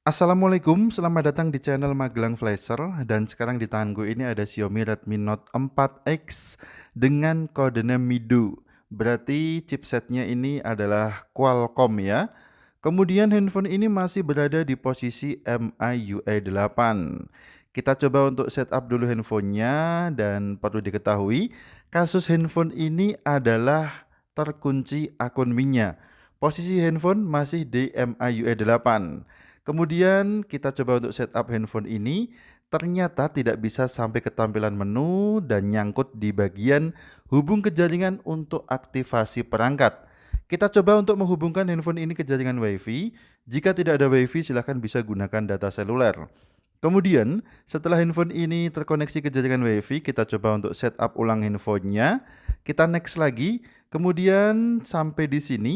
Assalamualaikum, selamat datang di channel Magelang Flasher. Dan sekarang di tanganku ini ada Xiaomi Redmi Note 4X dengan kode MIDO. Berarti chipsetnya ini adalah Qualcomm ya. Kemudian handphone ini masih berada di posisi MIUI 8. Kita coba untuk setup dulu handphonenya, dan perlu diketahui kasus handphone ini adalah terkunci akun MInya. Posisi handphone masih di MIUI 8. Kemudian kita coba untuk setup handphone ini, ternyata tidak bisa sampai ke tampilan menu dan nyangkut di bagian hubung ke jaringan untuk aktivasi perangkat. Kita coba untuk menghubungkan handphone ini ke jaringan WiFi. Jika tidak ada WiFi, silahkan bisa gunakan data seluler. Kemudian, setelah handphone ini terkoneksi ke jaringan WiFi, kita coba untuk setup ulang handphonenya. Kita next lagi. Kemudian sampai di sini,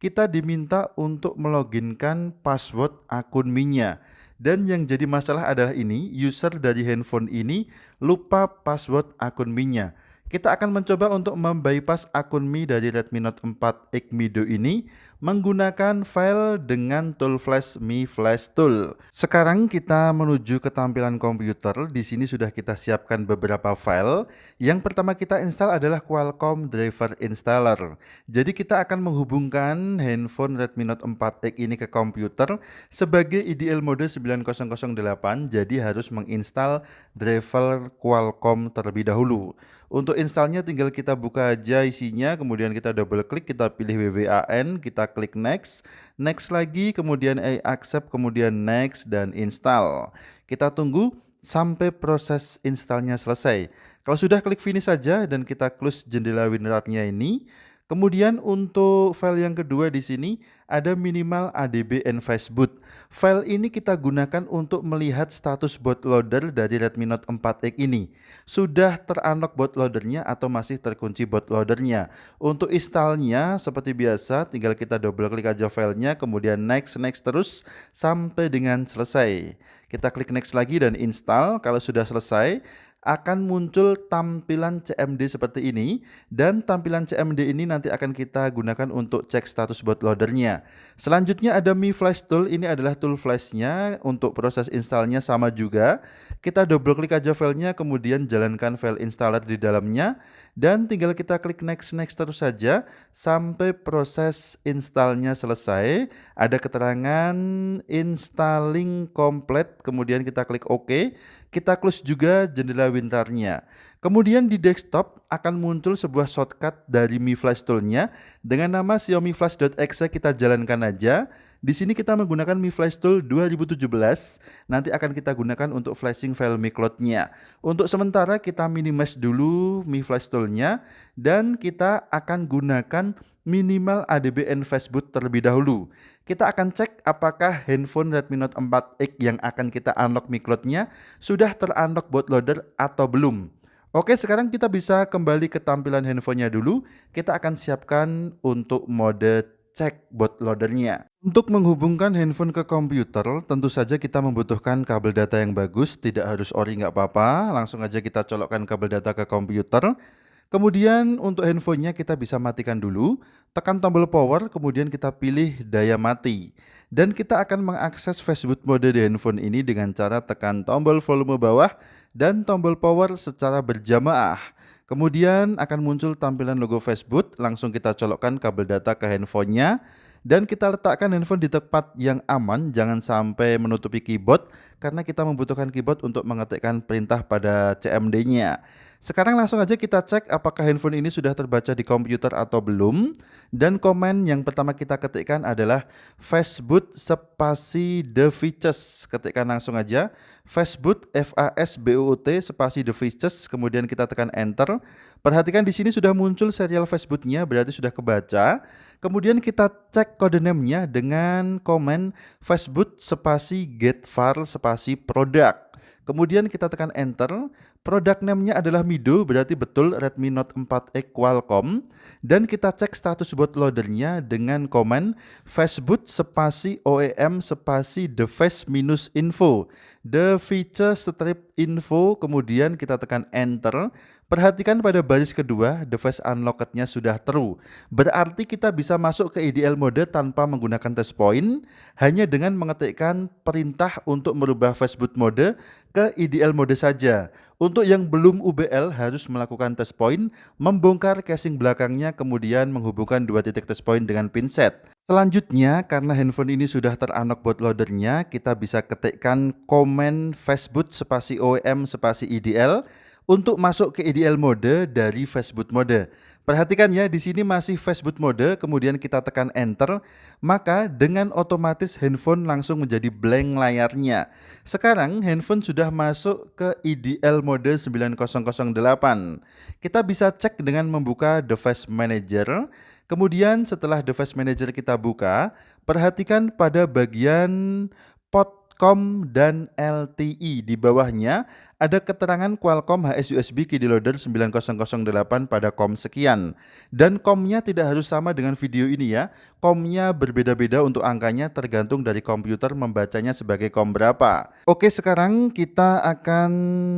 kita diminta untuk meloginkan password akun MInya. Dan yang jadi masalah adalah ini, user dari handphone ini lupa password akun MInya. Kita akan mencoba untuk membypass akun Mi dari Redmi Note 4X MIDO ini menggunakan file dengan tool flash Mi Flash Tool. Sekarang kita menuju ke tampilan komputer. Di sini sudah kita siapkan beberapa file. Yang pertama kita install adalah Qualcomm Driver Installer. Jadi kita akan menghubungkan handphone Redmi Note 4X ini ke komputer sebagai IDL mode 9008. Jadi harus menginstal driver Qualcomm terlebih dahulu. Untuk installnya tinggal kita buka aja isinya, kemudian kita double klik, kita pilih WWAN, kita klik next, next lagi, kemudian I accept, kemudian next dan install. Kita tunggu sampai proses installnya selesai. Kalau sudah, klik finish saja dan kita close jendela WinRAR-nya ini. Kemudian untuk file yang kedua di sini ada minimal ADB and fastboot. File ini kita gunakan untuk melihat status bootloader dari Redmi Note 4X ini. Sudah ter-unlock bootloadernya atau masih terkunci bootloadernya. Untuk installnya seperti biasa tinggal kita double klik aja filenya, kemudian next terus sampai dengan selesai. Kita klik next lagi dan install. Kalau sudah selesai, akan muncul tampilan CMD seperti ini, dan tampilan CMD ini nanti akan kita gunakan untuk cek status bootloadernya. Selanjutnya ada Mi Flash Tool, ini adalah tool flashnya. Untuk proses installnya sama juga, kita double klik aja filenya, kemudian jalankan file installer di dalamnya, dan tinggal kita klik next terus saja sampai proses installnya selesai. Ada keterangan installing complete, kemudian kita klik OK. Kita close juga jendela WinRAR-nya. Kemudian di desktop akan muncul sebuah shortcut dari Mi Flash Tool-nya dengan nama Xiaomi Flash.exe. Kita jalankan aja. Di sini kita menggunakan Mi Flash Tool 2017. Nanti akan kita gunakan untuk flashing file Mi Cloud-nya. Untuk sementara kita minimize dulu Mi Flash Tool-nya dan kita akan gunakan minimal ADB and fastboot terlebih dahulu. Kita akan cek apakah handphone Redmi Note 4X yang akan kita unlock Mi Cloud-nya sudah ter-unlock bootloader atau belum. Oke, sekarang kita bisa kembali ke tampilan handphonenya dulu. Kita akan siapkan untuk mode cek bootloadernya. Untuk menghubungkan handphone ke komputer, tentu saja kita membutuhkan kabel data yang bagus. Tidak harus ori, nggak apa-apa. Langsung aja kita colokkan kabel data ke komputer. Kemudian untuk handphonenya kita bisa matikan dulu, tekan tombol power, kemudian kita pilih daya mati. Dan kita akan mengakses fastboot mode di handphone ini dengan cara tekan tombol volume bawah dan tombol power secara berjamaah. Kemudian akan muncul tampilan logo fastboot, langsung kita colokkan kabel data ke handphonenya. Dan kita letakkan handphone di tempat yang aman, jangan sampai menutupi keyboard, karena kita membutuhkan keyboard untuk mengetikkan perintah pada CMD-nya. Sekarang langsung aja kita cek apakah handphone ini sudah terbaca di komputer atau belum. Dan komen yang pertama kita ketikkan adalah fastboot spasi the features. Ketikkan langsung aja fastboot FASBOOT spasi the features, kemudian kita tekan enter. Perhatikan di sini sudah muncul serial fastbootnya, berarti sudah kebaca. Kemudian kita cek kode name-nya dengan komen fastboot spasi get file spasi product. Kemudian kita tekan enter. Product name-nya adalah MIDO, berarti betul Redmi Note 4X Qualcomm. Dan kita cek status bootloadernya dengan komen fastboot spasi OEM spasi device minus info, the feature strip info, kemudian kita tekan enter. Perhatikan pada baris kedua, device unlocked-nya sudah true. Berarti kita bisa masuk ke IDL mode tanpa menggunakan touch point, hanya dengan mengetikkan perintah untuk merubah fastboot mode ke IDL mode saja. Untuk yang belum UBL harus melakukan touch point, membongkar casing belakangnya, kemudian menghubungkan dua titik touch point dengan pinset. Selanjutnya, karena handphone ini sudah ter-unlock bootloadernya, kita bisa ketikkan komen fastboot spasi OEM spasi IDL untuk masuk ke IDL mode dari fastboot mode. Perhatikan ya, di sini masih fastboot mode, kemudian kita tekan enter, maka dengan otomatis handphone langsung menjadi blank layarnya. Sekarang handphone sudah masuk ke IDL mode 9008. Kita bisa cek dengan membuka device manager. Kemudian setelah device manager kita buka, perhatikan pada bagian Podcom dan LTE. Di bawahnya ada keterangan Qualcomm HS-USB Key Loader 9008 pada COM sekian. Dan COM-nya tidak harus sama dengan video ini ya. COM-nya berbeda-beda untuk angkanya, tergantung dari komputer membacanya sebagai COM berapa. Oke, sekarang kita akan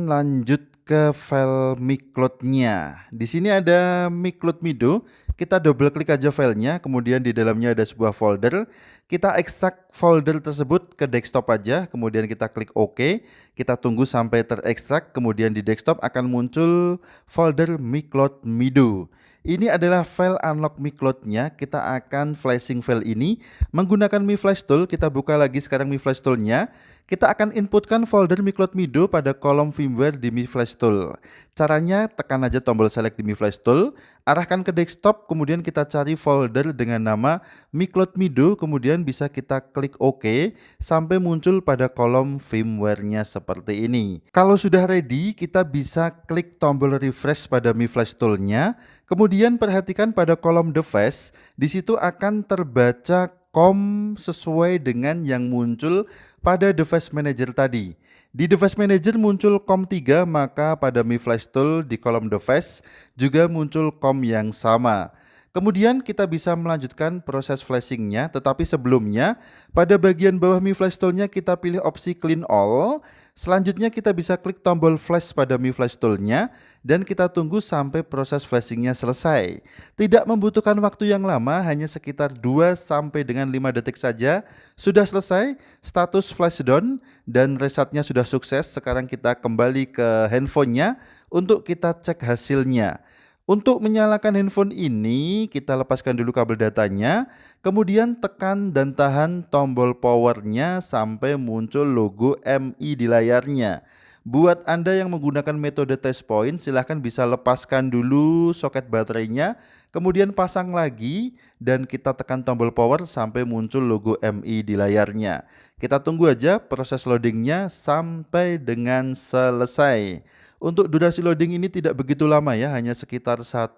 lanjut ke file micloud-nya. Di sini ada micloud Mido. Kita double klik aja filenya, kemudian di dalamnya ada sebuah folder. Kita ekstrak folder tersebut ke desktop aja, kemudian kita klik OK. Kita tunggu sampai terekstrak, kemudian di desktop akan muncul folder micloud Mido. Ini adalah file unlock micloud-nya. Kita akan flashing file ini menggunakan Mi Flash Tool. Kita buka lagi sekarang Mi Flash Tool-nya. Kita akan inputkan folder micloud Mido pada kolom firmware di Mi Flash Tool. Caranya tekan aja tombol select di Mi Flash Tool, arahkan ke desktop, kemudian kita cari folder dengan nama micloud Mido, kemudian bisa kita klik OK sampai muncul pada kolom firmware-nya seperti ini. Kalau sudah ready, kita bisa klik tombol refresh pada Mi Flash Tool-nya. Kemudian perhatikan pada kolom device, di situ akan terbaca COM sesuai dengan yang muncul pada device manager tadi. Di device manager muncul COM 3, maka pada Mi Flash Tool di kolom device juga muncul COM yang sama. Kemudian kita bisa melanjutkan proses flashingnya, tetapi sebelumnya pada bagian bawah Mi Flash Tool-nya kita pilih opsi Clean All. Selanjutnya kita bisa klik tombol flash pada Mi Flash Tool-nya dan kita tunggu sampai proses flashingnya selesai. Tidak membutuhkan waktu yang lama, hanya sekitar 2 sampai dengan 5 detik saja. Sudah selesai, status flash done dan resetnya sudah sukses. Sekarang kita kembali ke handphonenya untuk kita cek hasilnya. Untuk menyalakan handphone ini, kita lepaskan dulu kabel datanya, kemudian tekan dan tahan tombol powernya sampai muncul logo MI di layarnya. Buat Anda yang menggunakan metode test point, silahkan bisa lepaskan dulu soket baterainya, kemudian pasang lagi dan kita tekan tombol power sampai muncul logo MI di layarnya. Kita tunggu aja proses loadingnya sampai dengan selesai. Untuk durasi loading ini tidak begitu lama ya, hanya sekitar 1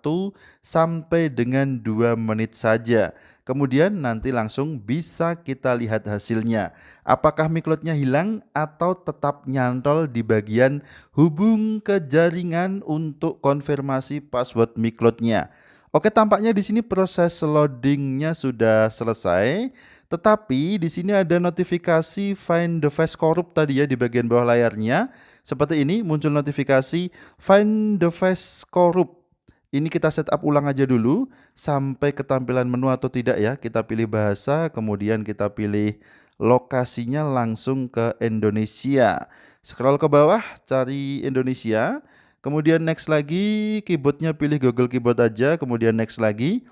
sampai dengan 2 menit saja. Kemudian nanti langsung bisa kita lihat hasilnya. Apakah micloud-nya hilang atau tetap nyantol di bagian hubung ke jaringan untuk konfirmasi password micloud-nya. Oke, tampaknya di sini proses loadingnya sudah selesai. Tetapi di sini ada notifikasi Find Device Corrupt tadi ya di bagian bawah layarnya. Seperti ini muncul notifikasi Find Device Corrupt. Ini kita setup ulang aja dulu sampai ke tampilan menu atau tidak ya. Kita pilih bahasa, kemudian kita pilih lokasinya langsung ke Indonesia. Scroll ke bawah, cari Indonesia. Kemudian next lagi, keyboardnya pilih Google Keyboard aja, kemudian next lagi.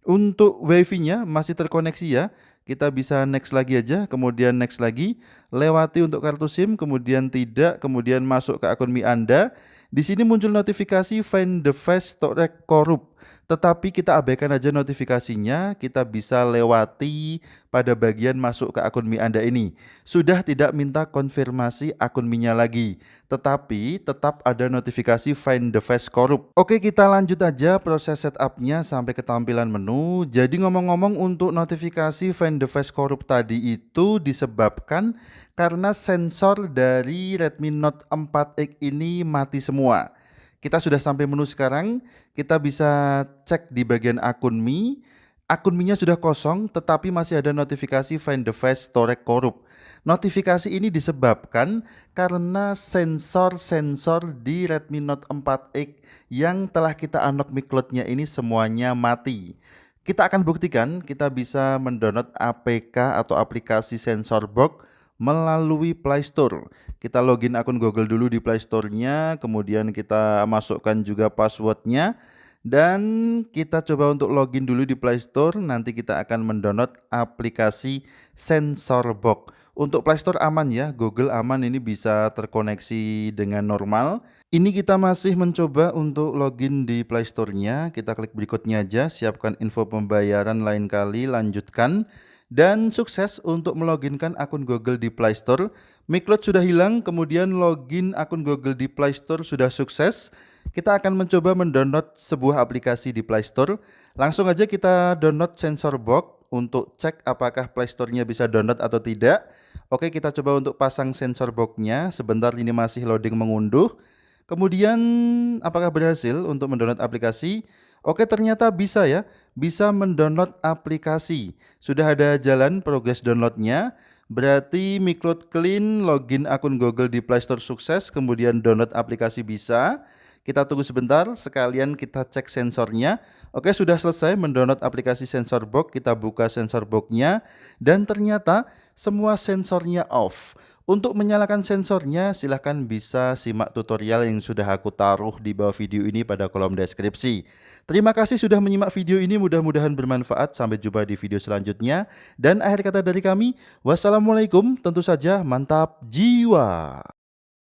Untuk WiFi-nya masih terkoneksi ya. Kita bisa next lagi aja, kemudian next lagi, lewati untuk kartu SIM, kemudian tidak, kemudian masuk ke akun Mi Anda. Di sini muncul notifikasi Find Device Corrupt. Tetapi kita abaikan aja notifikasinya, kita bisa lewati pada bagian masuk ke akun Mi Anda ini. Sudah tidak minta konfirmasi akun Mi-nya lagi, tetapi tetap ada notifikasi Find Device Corrupt. Oke, kita lanjut aja proses setupnya sampai ke tampilan menu. Jadi ngomong-ngomong, untuk notifikasi Find Device Corrupt tadi itu disebabkan karena sensor dari Redmi Note 4X ini mati semua. Kita sudah sampai menu sekarang, kita bisa cek di bagian akun Mi. Akun Mi-nya sudah kosong, tetapi masih ada notifikasi Find Device Storage Corrupt. Notifikasi ini disebabkan karena sensor-sensor di Redmi Note 4X yang telah kita unlock Mi Cloud-nya ini semuanya mati. Kita akan buktikan kita bisa mendownload APK atau aplikasi Sensor Box melalui Play Store. Kita login akun Google dulu di Play Store-nya, kemudian kita masukkan juga password-nya. Dan kita coba untuk login dulu di Play Store, nanti kita akan mendownload aplikasi Sensor Box. Untuk Play Store aman ya, Google aman, ini bisa terkoneksi dengan normal. Ini kita masih mencoba untuk login di Play Store-nya, kita klik berikutnya aja, siapkan info pembayaran lain kali, lanjutkan. Dan sukses untuk meloginkan akun Google di Play Store. Mi Cloud sudah hilang, kemudian login akun Google di Play Store sudah sukses. Kita akan mencoba mendownload sebuah aplikasi di Play Store. Langsung aja kita download Sensor Box untuk cek apakah Play Store-nya bisa download atau tidak. Oke, kita coba untuk pasang Sensor Box-nya. Sebentar, ini masih loading mengunduh. Kemudian apakah berhasil untuk mendownload aplikasi? Oke, ternyata bisa ya. Bisa mendownload aplikasi. Sudah ada jalan progres downloadnya. Berarti Mi Cloud clean, login akun Google di Play Store sukses, kemudian download aplikasi bisa. Kita tunggu sebentar, sekalian kita cek sensornya. Oke, sudah selesai mendownload aplikasi Sensor Box. Kita buka Sensor Box-nya dan ternyata semua sensornya off. Untuk menyalakan sensornya, silahkan bisa simak tutorial yang sudah aku taruh di bawah video ini pada kolom deskripsi. Terima kasih sudah menyimak video ini, mudah-mudahan bermanfaat. Sampai jumpa di video selanjutnya. Dan akhir kata dari kami, wassalamualaikum, tentu saja mantap jiwa.